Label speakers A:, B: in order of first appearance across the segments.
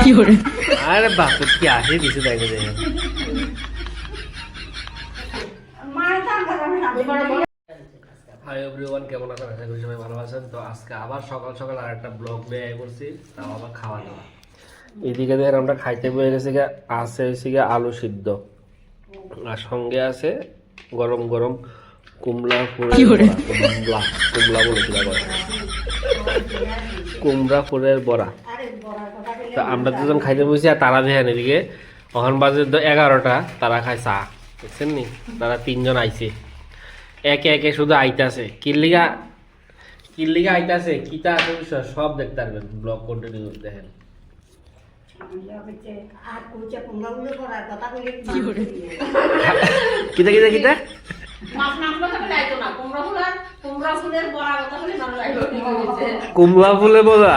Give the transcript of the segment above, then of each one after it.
A: কি করে?
B: আরে বাপরে কি আসে দিছে তাই করে। হাই এভরিওয়ান, কেমন আছেন? আশা করি সবাই ভালো আছেন। তো আজকে আবার সকাল সকাল আর একটা ব্লগ নিয়ে করছি, তাও আবার খাওয়া দাওয়া। এদিকে দেখেন আমরা খাইতে বয়ে গেছি, আছে হচ্ছে আলু সিদ্ধ, আর সঙ্গে আছে গরম গরম কুমড়া ফুলের বড়া। কুমড়া বলেছিল কুমড়া ফুলের বড়া। তো আমরা দুজন খাইতে বসেছি, আর তারা দেখেন এদিকে ওখান বাজে 11টা, তারা খায় চা। দেখছেন নি, তারা 3জন আইছে, একে একে শুধু আইতাছে। কিল্লিগা আইতাছে, কিতা আছে বিষয় সব দেখতে পারবেন, ব্লগ কন্টিনিউ দেখেন। কিতা কিতা কিতা কুমড়া ফুলের বড়া।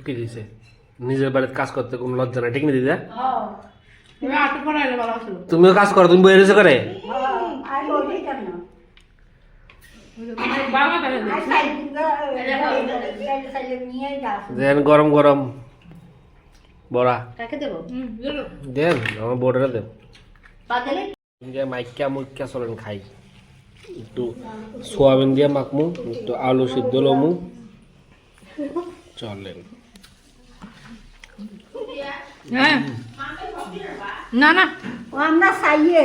B: কি দিছে নিজের বাড়িতে কাজ করতে কোনো লজ্জা নাই, ঠিক না দিদা? তুমিও কাজ করো, তুমি বই রয়েছে করে দেন গরম গরম বড়া দেন, আমার বোর্ডারে দেন। মাইকা মুইকা চলেন খাই, একটু সোয়াবিন দিয়ে মাখমু, একটু আলু সিদ্ধ লমু, চলেন।
A: না না,
C: আমরা চাইয়ে